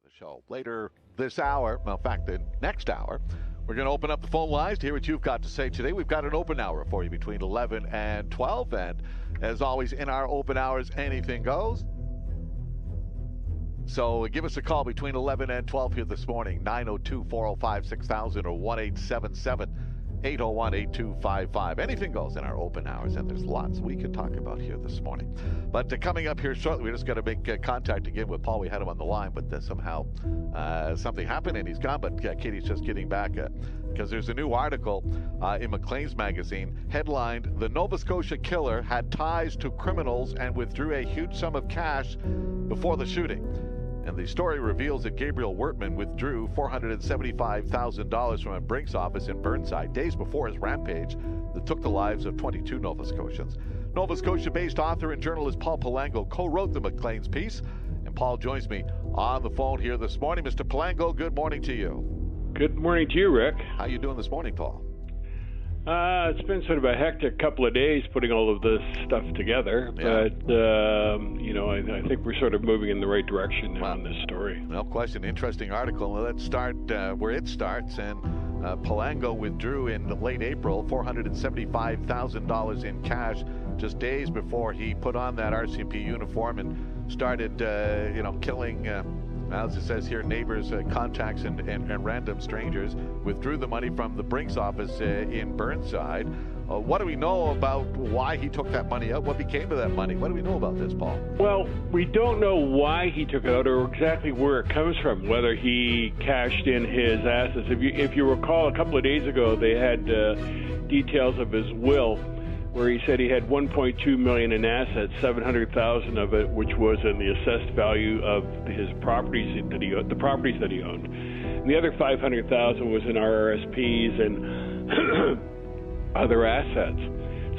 the show. Later this hour, well, in fact, the next hour, we're going to open up the phone lines to hear what you've got to say today. We've got an open hour for you between 11 and 12. And as always, in our open hours, anything goes. So give us a call between 11 and 12 here this morning, 902-405-6000 or 1-877-801-8255. Anything goes in our open hours, and there's lots we can talk about here this morning. But coming up here shortly, we just got to make contact again with Paul. We had him on the line, but somehow something happened and he's gone. But Katie's just getting back because there's a new article in Maclean's magazine headlined, "The Nova Scotia killer had ties to criminals and withdrew a huge sum of cash before the shooting." And the story reveals that Gabriel Wertman withdrew $475,000 from a Brinks office in Burnside days before his rampage that took the lives of 22 Nova Scotians. Nova Scotia-based author and journalist Paul Palango co-wrote the Maclean's piece. And Paul joins me on the phone here this morning. Mr. Palango, good morning to you. Good morning to you, Rick. How you doing this morning, Paul? It's been sort of a hectic couple of days putting all of this stuff together, but I think we're sort of moving in the right direction now on this story. No question. Interesting article. Let's start where it starts. And Palango withdrew in late April $475,000 in cash just days before he put on that RCMP uniform and started, killing. As it says here, neighbors, contacts, and random strangers. Withdrew the money from the Brinks office in Burnside. What do we know about why he took that money out? What became of that money? What do we know about this, Paul? Well, we don't know why he took it out or exactly where it comes from, whether he cashed in his assets. If you recall, a couple of days ago, they had details of his will, where he said he had $1.2 million in assets, $700,000 of it, which was in the assessed value of his properties that he owned, and the other $500,000 was in RRSPs and other assets.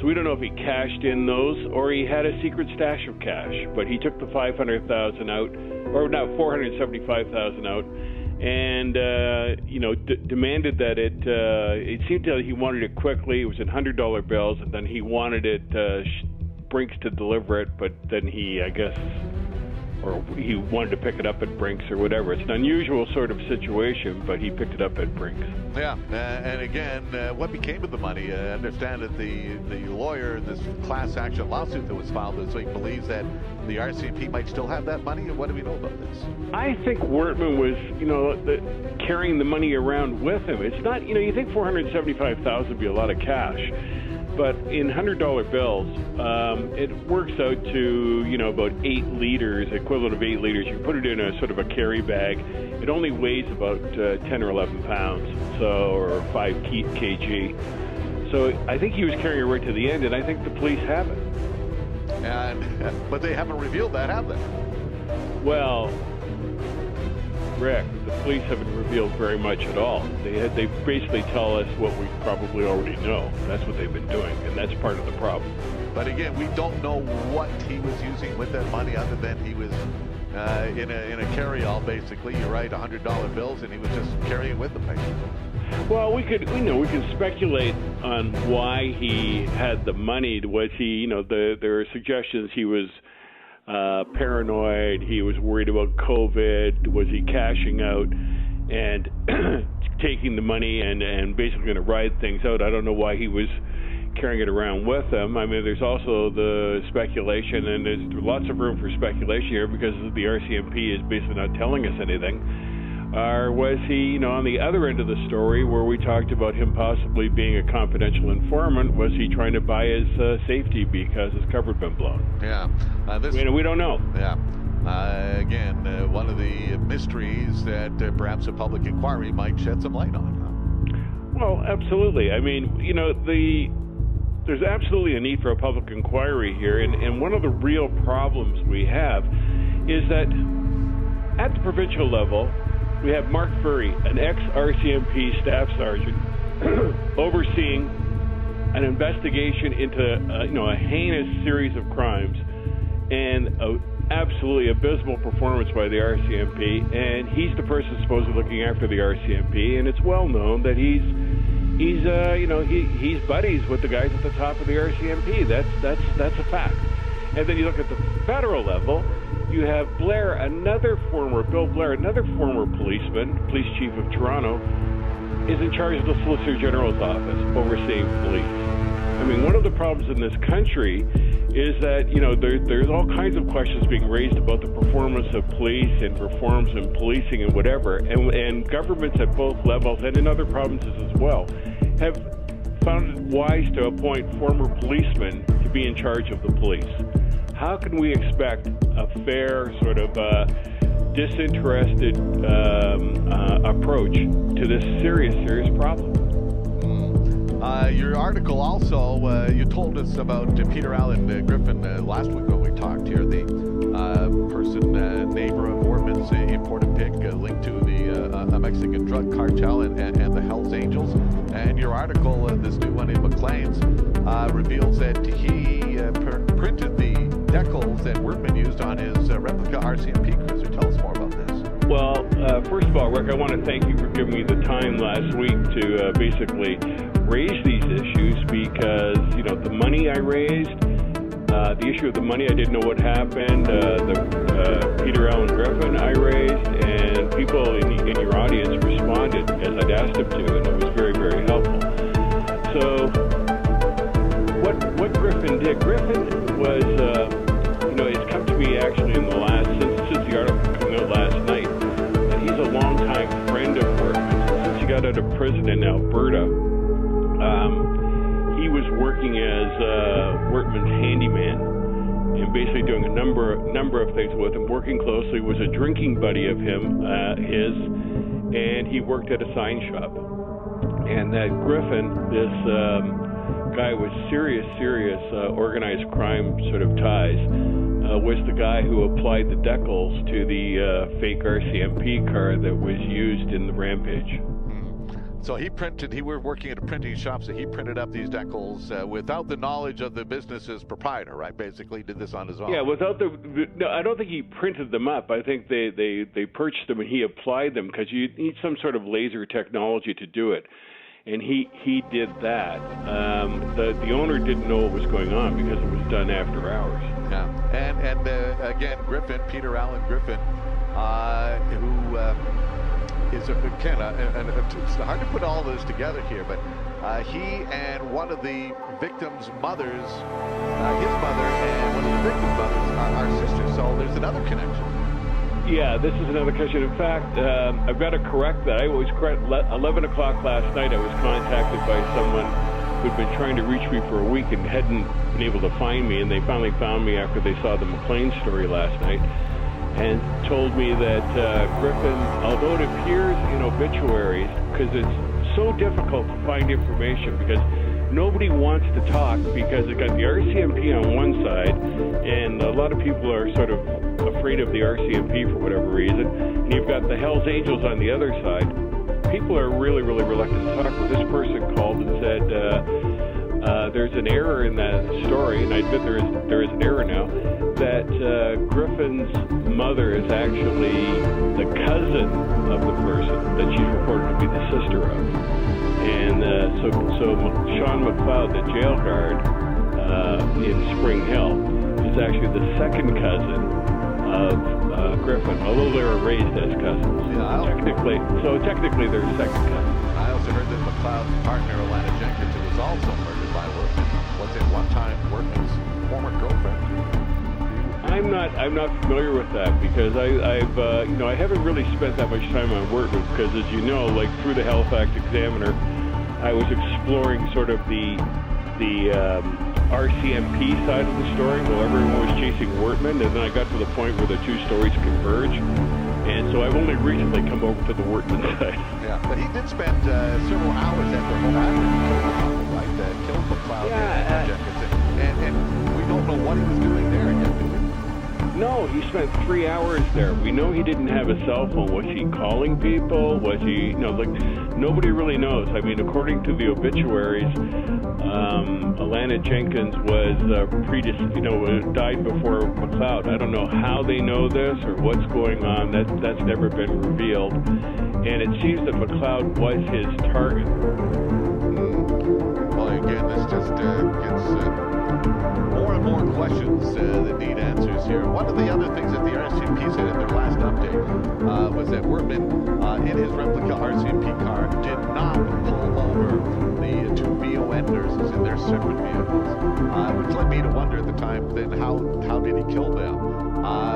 So we don't know if he cashed in those or he had a secret stash of cash. But he took the $500,000 out, or not, $475,000 out, and demanded that it seemed that he wanted it quickly. It was in $100 bills, and then he wanted it Brinks to deliver it, but then he wanted to pick it up at Brinks or whatever. It's an unusual sort of situation, but he picked it up at Brinks. Yeah, and again, what became of the money? I understand that the lawyer in this class action lawsuit that was filed this week believes that the RCMP might still have that money. What do we know about this? I think Wertman was, carrying the money around with him. It's not, you think $475,000 would be a lot of cash. But in $100 bills, it works out to, about 8 liters, equivalent of 8 liters. You put it in a sort of a carry bag. It only weighs about 10 or 11 pounds, or 5 kg. So I think he was carrying it right to the end, and I think the police have it. But they haven't revealed that, have they? Well, Rick, the police haven't revealed very much at all. They basically tell us what we probably already know. That's what they've been doing, and that's part of the problem. But again, we don't know what he was using with that money other than he was in a carry-all, basically. You're right, $100 bills, and he was just carrying with him. Well, we can speculate on why he had the money. Was he, there are suggestions he was paranoid, he was worried about COVID, was he cashing out and taking the money and basically going to ride things out. I don't know why he was carrying it around with him. I mean, there's also the speculation, and there's lots of room for speculation here because the RCMP is basically not telling us anything. Or was he, on the other end of the story where we talked about him possibly being a confidential informant, was he trying to buy his safety because his cover had been blown? Yeah. We don't know. Yeah. Again, one of the mysteries that perhaps a public inquiry might shed some light on. Well, absolutely. I mean, there's absolutely a need for a public inquiry here, and one of the real problems we have is that at the provincial level, we have Mark Furry, an ex-RCMP staff sergeant, overseeing an investigation into a heinous series of crimes and an absolutely abysmal performance by the RCMP. And he's the person supposedly looking after the RCMP, and it's well known that he's buddies with the guys at the top of the RCMP. That's a fact. And then you look at the federal level, you have Blair, Bill Blair, another former policeman, police chief of Toronto, is in charge of the Solicitor General's office, overseeing police. I mean, one of the problems in this country is that, there's all kinds of questions being raised about the performance of police and reforms in policing and whatever, and governments at both levels and in other provinces as well have found it wise to appoint former policemen to be in charge of the police. How can we expect a fair, sort of disinterested approach to this serious problem? Your article also, you told us about Peter Allen Griffin last week when we talked here, the neighbor of Wortman's in Portapique, linked to the Mexican drug cartel and the Hells Angels. And your article, this new one in Maclean's, reveals that he printed the decals that Wortman used on his replica RCMP cruiser. Tell us more about this. Well, first of all, Rick, I want to thank you for giving me the time last week to basically raise these issues, because, the money I raised, the issue of the money, I didn't know what happened, the Peter Allen Griffin I raised, and people in your audience responded as I'd asked them to, and it was very, very helpful. So what Griffin did, Griffin was, it's come to me actually in the since the article came out last night, that he's a longtime friend of Wortman's. Since he got out of prison in Alberta, he was working as Wortman's handyman and basically doing a number of things with him, working closely, was a drinking buddy of his, and he worked at a sign shop. And that Griffin, this guy with serious organized crime sort of ties, was the guy who applied the decals to the fake RCMP car that was used in the rampage. So he were working at a printing shop, so he printed up these decals without the knowledge of the business's proprietor, right? Basically did this on his own. Yeah, no, I don't think he printed them up. I think they purchased them and he applied them, because you need some sort of laser technology to do it. And he did that. The owner didn't know what was going on because it was done after hours. Yeah, and again, Griffin, Peter Allen Griffin, who is it's hard to put all this together here, but he and one of the victims' mothers, his mother and one of the victims' mothers are sisters. So there's another connection. Yeah, this is another connection. In fact, I've got to correct that. I was correct. 11 o'clock last night, I was contacted by someone who'd been trying to reach me for a week and hadn't been able to find me, and they finally found me after they saw the Maclean story last night, and told me that Griffin, although it appears in obituaries, because it's so difficult to find information, because nobody wants to talk, because they've got the RCMP on one side, and a lot of people are sort of afraid of the RCMP for whatever reason, and you've got the Hells Angels on the other side. People are really, really reluctant to talk. But this person called and said, there's an error in that story, and I admit there is an error now, that Griffin's mother is actually the cousin of the person that she's reported to be the sister of. And so Sean McLeod, the jail guard in Spring Hill, is actually the second cousin of Griffin, although they were raised as cousins. Yeah, technically they're second cousins. I also heard that McLeod's partner, Alana Jenkins, who was also murdered by Wortman, was at one time Wortman's former girlfriend. I'm not familiar with that, because I haven't really spent that much time on Wortman, because as you know, like through the Halifax Examiner, I was exploring sort of the RCMP side of the story while everyone was chasing Wortman, and then I got to the point where the two stories converge, and so I've only recently come over to the Wortman side. Yeah, but he did spend several hours at their home after right? Killed McLeod and Jenkins, and we don't know what he was doing there yet, do we? No, he spent 3 hours there. We know he didn't have a cell phone. Was he calling people? Was he, nobody really knows. I mean, according to the obituaries, Alana Jenkins was died before McLeod. I don't know how they know this or what's going on. That's never been revealed. And it seems that McLeod was his target. Well, again, this just gets more and more questions that need answers here. One of the other things that the RCMP said in their last update was that Workman, in his replica RCMP car, did not pull over the two VON nurses in their separate vehicles, which led me to wonder at the time, then how did he kill them?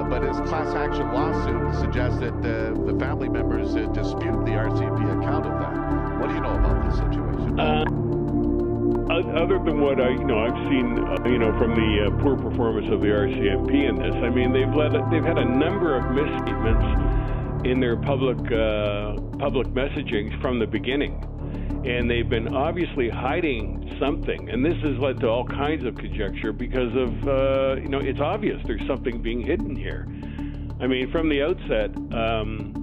But his class action lawsuit suggests that the family members dispute the RCMP account of that. What do you know about this situation? Other than what I've seen, from the poor performance of the RCMP in this, I mean, they've had a number of misstatements in their public messaging from the beginning, and they've been obviously hiding something, and this has led to all kinds of conjecture because of it's obvious there's something being hidden here. I mean, from the outset, one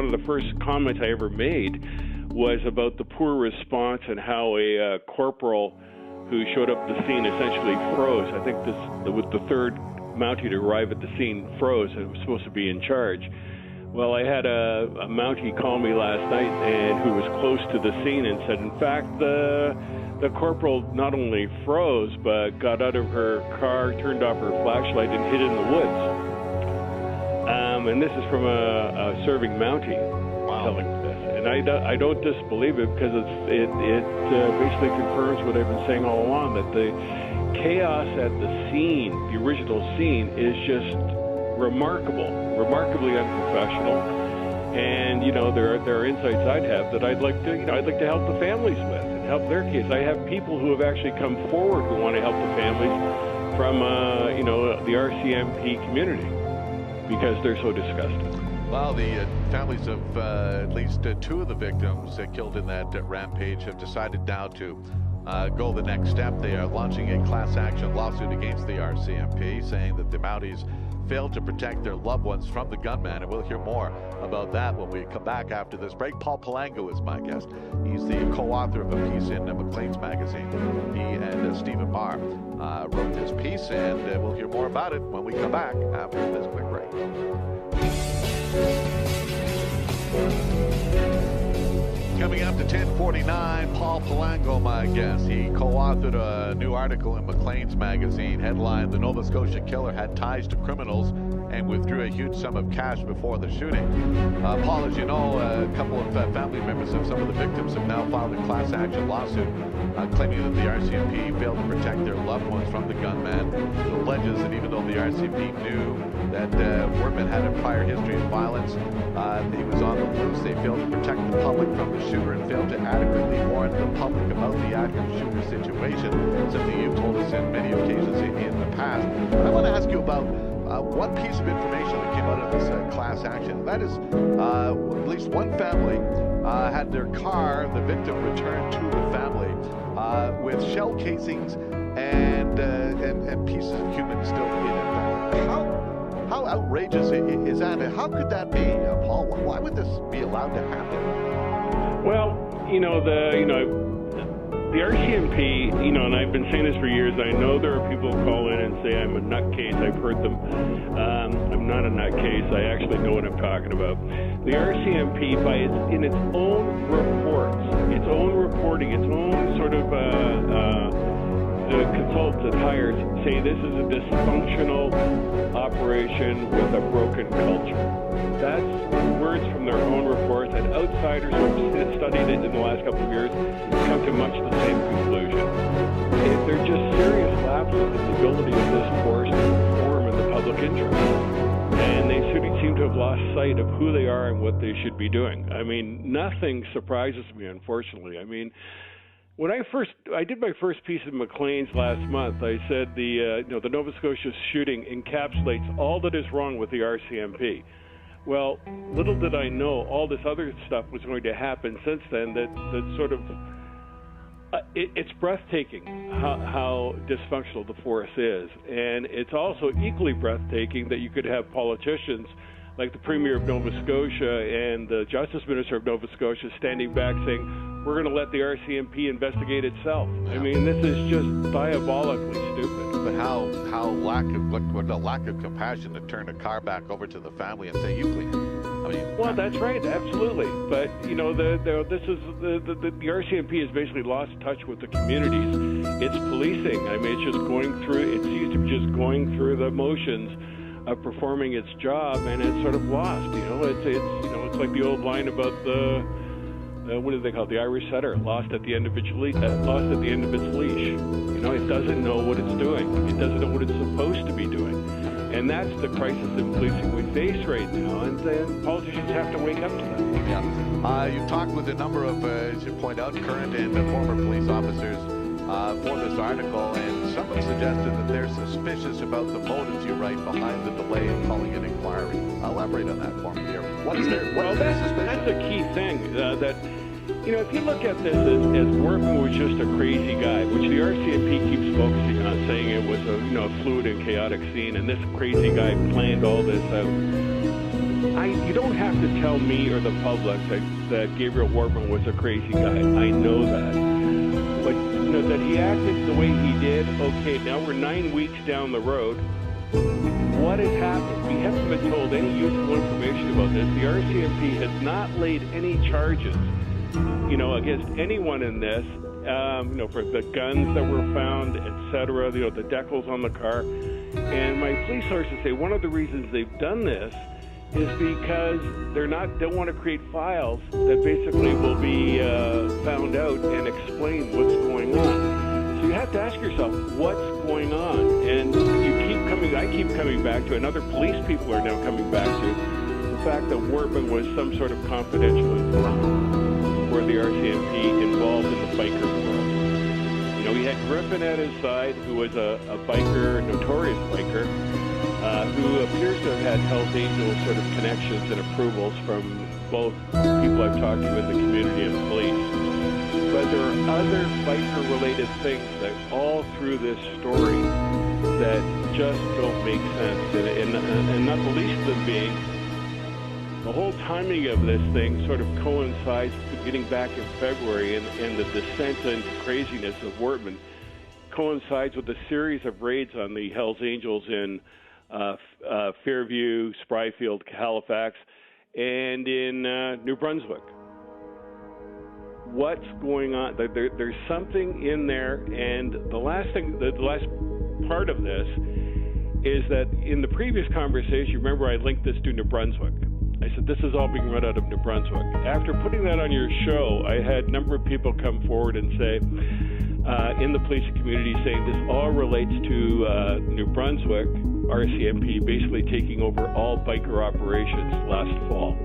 of the first comments I ever made was about the poor response and how a corporal who showed up at the scene essentially froze. I think this was the third Mountie to arrive at the scene, froze, and was supposed to be in charge. Well, I had a Mountie call me last night, and who was close to the scene, and said, in fact, the corporal not only froze, but got out of her car, turned off her flashlight, and hid in the woods. And this is from a serving Mountie telling me this. And I don't disbelieve it, because it basically confirms what I've been saying all along, that the chaos at the scene, the original scene, is just remarkably unprofessional. And there are insights I'd have that I'd like to help the families with and help their case. I have people who have actually come forward who want to help the families from the RCMP community, because they're so disgusted. Well, the families of at least two of the victims killed in that rampage have decided now to go the next step. They are launching a class action lawsuit against the RCMP, saying that the Mounties failed to protect their loved ones from the gunman, and we'll hear more about that when we come back after this break. Paul Palango is my guest. He's the co-author of a piece in Maclean's magazine. He and Stephen Marr wrote this piece, and we'll hear more about it when we come back after this quick break. Coming up to 10:49, Paul Palango, my guest. He co-authored a new article in Maclean's magazine, headlined, "The Nova Scotia Killer Had Ties to Criminals and Withdrew a Huge Sum of Cash Before the Shooting." Paul, as you know, a couple of family members of some of the victims have now filed a class action lawsuit claiming that the RCMP failed to protect their loved ones from the gunman. It alleges that even though the RCMP knew that Workman had a prior history of violence, he was on the loose. They failed to protect the public from the shooter and failed to adequately warn the public about the active shooter situation, something you've told us in many occasions in the past. I want to ask you about one piece of information that came out of this class action. That is, at least one family had their car, the victim, returned to the family with shell casings and pieces of human still in it. How outrageous is that? How could that be, Paul? Why would this be allowed to happen? Well, the RCMP, and I've been saying this for years. I know there are people who call in and say I'm a nutcase. I've heard them. I'm not a nutcase. I actually know what I'm talking about. The RCMP, in its own reports, its own reporting, its own sort of the consultants it hires say this is a dysfunctional operation with a broken culture. That's words from their own reports, and outsiders who have studied it in the last couple of years come to much the same conclusion. They're just serious lapses in the ability of this force to perform in the public interest. And they seem to have lost sight of who they are and what they should be doing. I mean, nothing surprises me, unfortunately. I mean, when I did my first piece in Maclean's last month, I said the Nova Scotia shooting encapsulates all that is wrong with the RCMP. Well, little did I know all this other stuff was going to happen since then. That sort of it's breathtaking how dysfunctional the force is, and it's also equally breathtaking that you could have politicians like the Premier of Nova Scotia and the Justice Minister of Nova Scotia standing back saying, we're going to let the RCMP investigate itself. Yeah. I mean, this is just diabolically stupid. But how lack of compassion to turn a car back over to the family and say, you please. I mean, Well, that's right, absolutely. But this is the RCMP has basically lost touch with the communities. It's policing. I mean, it's just going through. It seems to be just going through the motions of performing its job, and it's sort of lost. It's like the old line about the what do they call it? The Irish setter, lost at the end of its leash. It doesn't know what it's doing. It doesn't know what it's supposed to be doing. And that's the crisis in policing we face right now, and then politicians have to wake up to that. Yeah. You've talked with a number of, as you point out, current and former police officers for this article, and some have suggested that they're suspicious about the motives, you write, behind the delay in calling an inquiry. Elaborate on that for me here. What is their suspicion? That's a key thing, that if you look at this as Wortman was just a crazy guy, which the RCMP keeps focusing on, saying it was a fluid and chaotic scene, and this crazy guy planned all this out. You don't have to tell me or the public that Gabriel Wortman was a crazy guy. I know that. But that he acted the way he did, okay, now we're 9 weeks down the road. What has happened? We haven't been told any useful information about this. The RCMP has not laid any charges against anyone in this, for the guns that were found, etc., the decals on the car. And my police sources say one of the reasons they've done this is because they don't want to create files that basically will be found out and explain what's going on. So you have to ask yourself, what's going on? And I keep coming back to, and other police people are now coming back to, the fact that Wortman was some sort of confidential informant for the RCMP involved in the biker world. He had Griffin at his side, who was a biker, notorious biker, who appears to have had Hells Angels sort of connections and approvals from both people I've talked to in the community and the police. But there are other biker-related things that all through this story that just don't make sense, and not the least of them being the whole timing of this thing sort of coincides with getting back in February, and the descent into craziness of Wortman coincides with a series of raids on the Hells Angels in Fairview, Spryfield, Halifax, and in New Brunswick. What's going on? There's something in there, and the last part of this is that in the previous conversation, remember I linked this to New Brunswick. I said, this is all being run out of New Brunswick. After putting that on your show, I had a number of people come forward and say, in the police community, saying this all relates to New Brunswick, RCMP, basically taking over all biker operations last fall.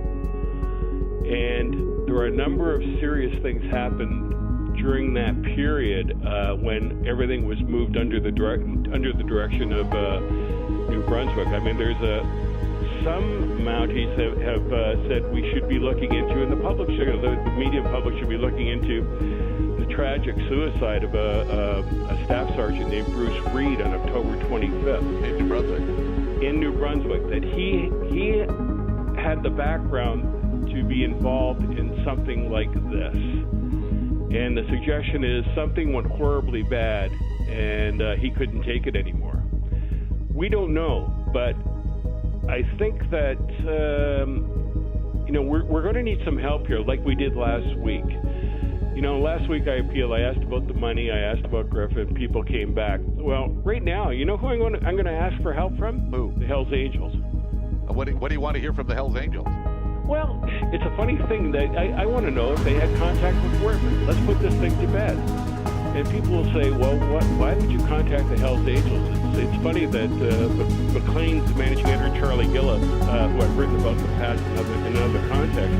And there are a number of serious things happened during that period when everything was moved under the direction of New Brunswick. I mean, there's some Mounties have said we should be looking into, and the public, the media public should be looking into the tragic suicide of a staff sergeant named Bruce Reed on October 25th in New Brunswick. In New Brunswick, that he had the background to be involved in something like this, and the suggestion is something went horribly bad, and he couldn't take it anymore. We don't know, but I think that we're going to need some help here, like we did last week. Last week I appealed. I asked about the money. I asked about Griffin. People came back. Well, right now, you know who I'm going to ask for help from? Who? The Hells Angels. What do you want to hear from the Hells Angels? Well, it's a funny thing that I want to know if they had contact with Wortman. Let's put this thing to bed. And people will say, well, why would you contact the Hells Angels? It's funny that McLean's managing editor, Charlie Gillis, who I've written about in the past in another context,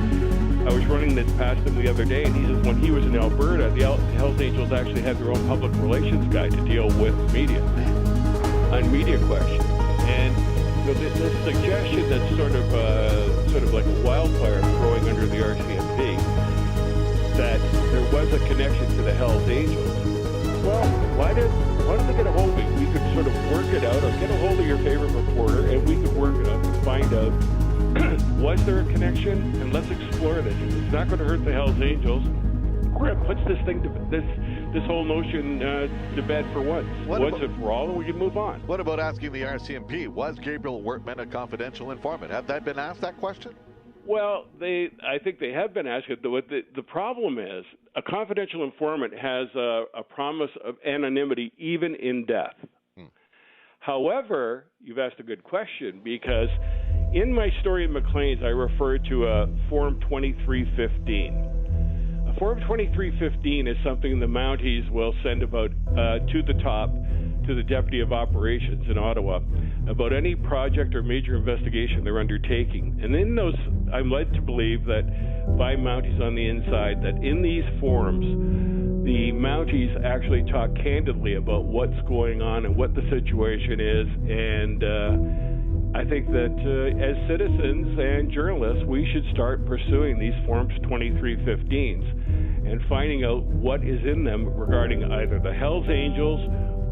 I was running this past him the other day, and he says when he was in Alberta, the Hells Angels actually had their own public relations guy to deal with media, on media questions. And this suggestion that's sort of like a wildfire growing under the RCMP, that there was a connection to the Hells Angels. Well, why don't they get a hold of me? We could sort of work it out, or get a hold of your favorite reporter, and we could work it out and find out, was there a connection? And let's explore this. It's not going to hurt the Hells Angels. Grip puts this thing this whole notion to bed for once. Once and for all, and we can move on. What about asking the RCMP, was Gabriel Wortman a confidential informant? Have that been asked, that question? Well, I think they have been asked. The problem is a confidential informant has a promise of anonymity even in death. However, you've asked a good question, because in my story at McLean's, I refer to a Form 2315. A Form 2315 is something the Mounties will send about to the top, to the Deputy of Operations in Ottawa, about any project or major investigation they're undertaking. And in those, I'm led to believe that by Mounties on the inside, that in these forms, the Mounties actually talk candidly about what's going on and what the situation is. And I think that as citizens and journalists, we should start pursuing these Forms 2315s and finding out what is in them regarding either the Hells Angels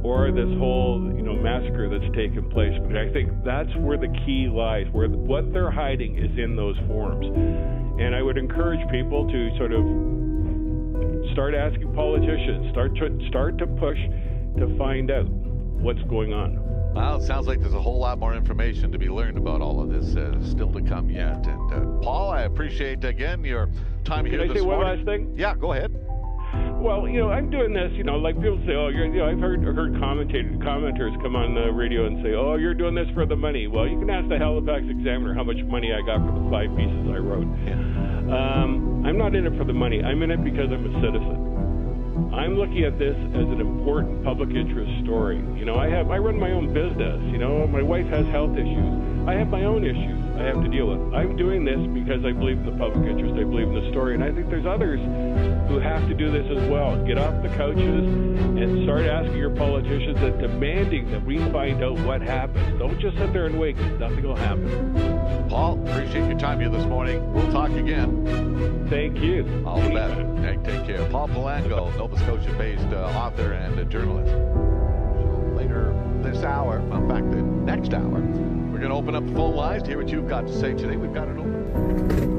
or this whole, massacre that's taken place. But I think that's where the key lies, where what they're hiding is in those forms. And I would encourage people to sort of start asking politicians, start to push to find out what's going on. Well, it sounds like there's a whole lot more information to be learned about all of this still to come yet. And Paul, I appreciate again your time here this morning. Can I say one last thing? Yeah, go ahead. Well, I'm doing this, like people say, I've heard commenters come on the radio and say, oh, you're doing this for the money. Well, you can ask the Halifax Examiner how much money I got for the 5 pieces I wrote. Yeah. I'm not in it for the money. I'm in it because I'm a citizen. I'm looking at this as an important public interest story. I run my own business. My wife has health issues. I have my own issues I have to deal with. I'm doing this because I believe in the public interest. I believe in the story. And I think there's others who have to do this as well. Get off the couches and start asking your politicians and demanding that we find out what happens. Don't just sit there and wait, because nothing will happen. Paul, appreciate your time here this morning. We'll talk again. Thank you. All the best. Take care. Paul Palango, Nova Scotia-based author and journalist. So later this hour, in fact, the next hour, we're going to open up the phone lines to hear what you've got to say today. We've got it open.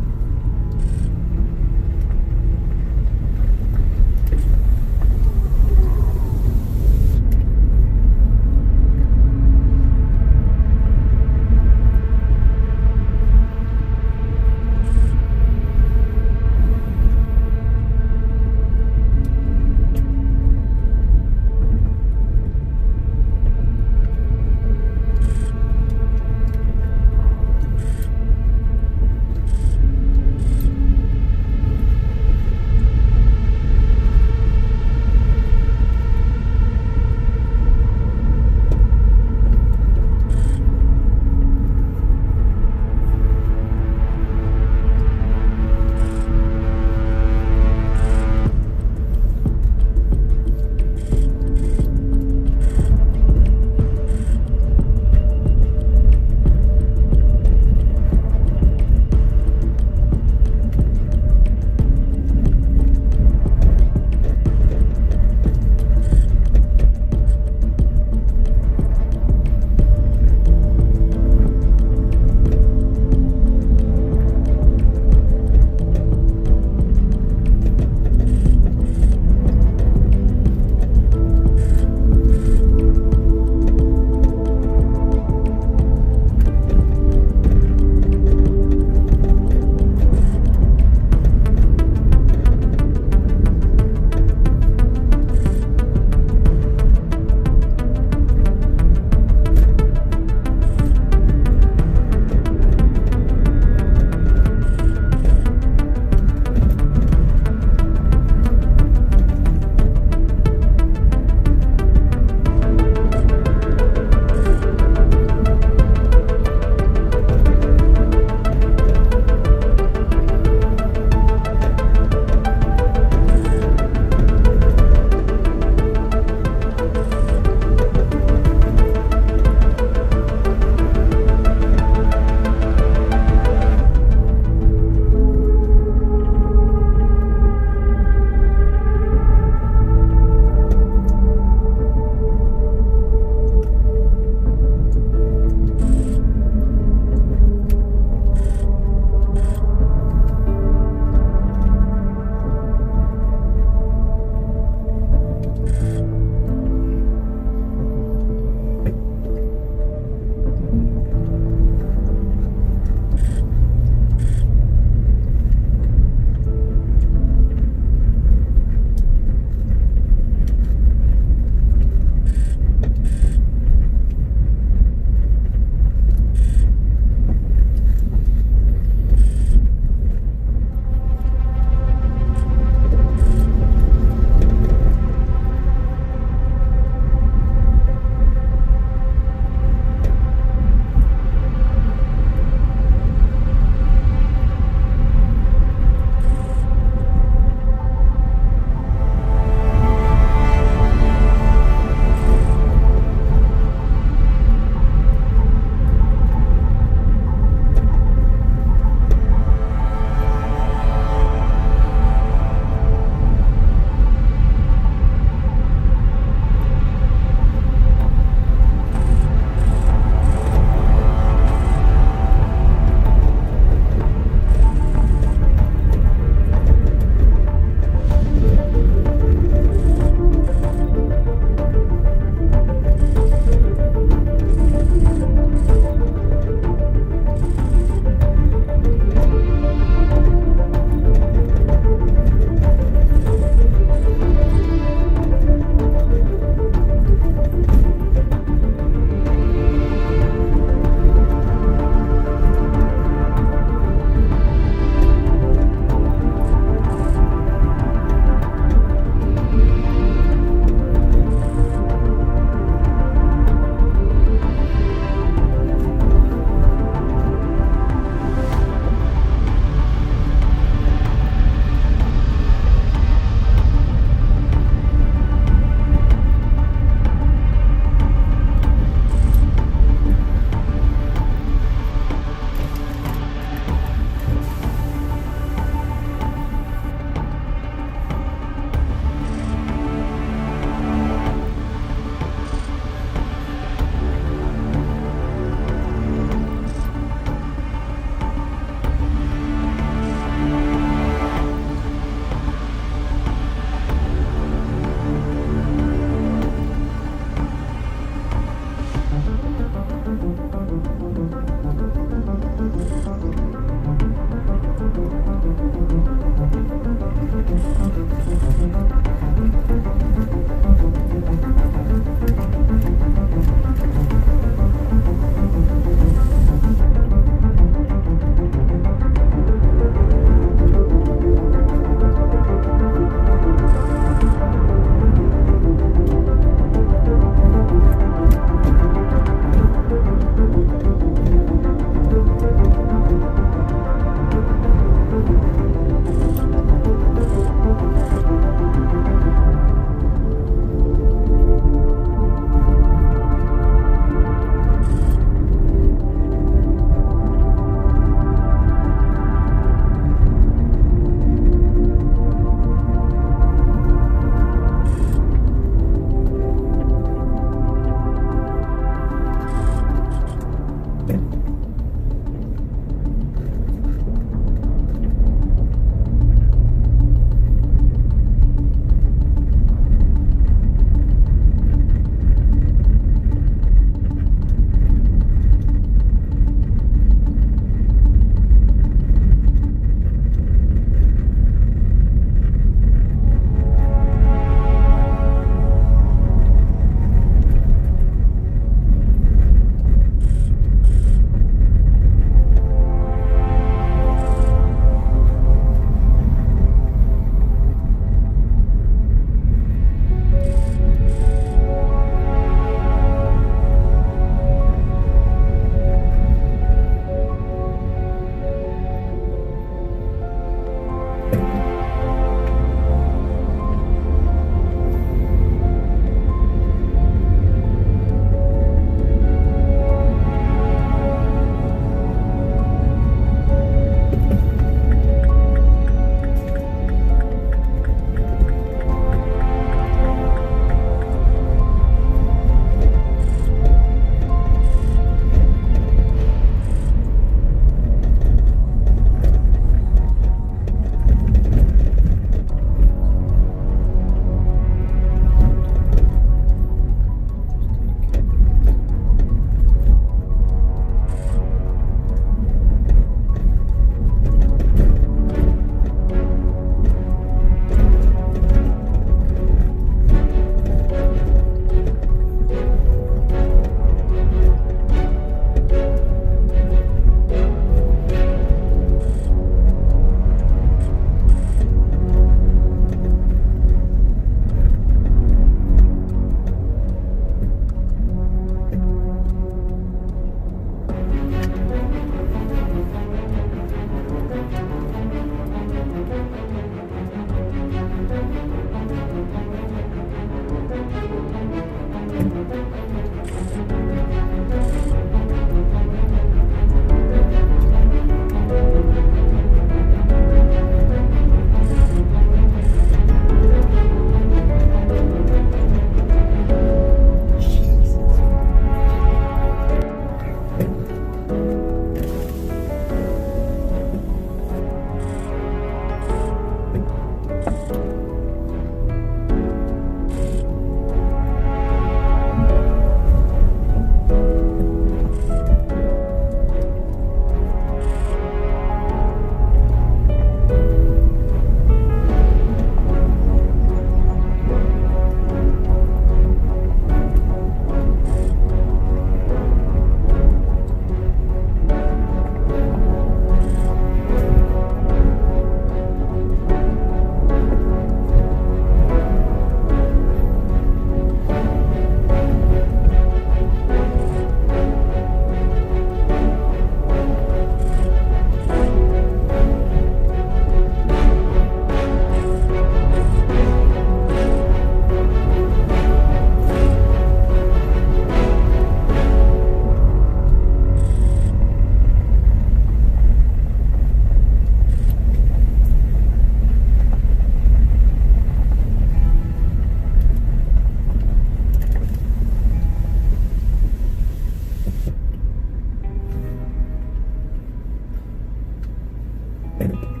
Thank you.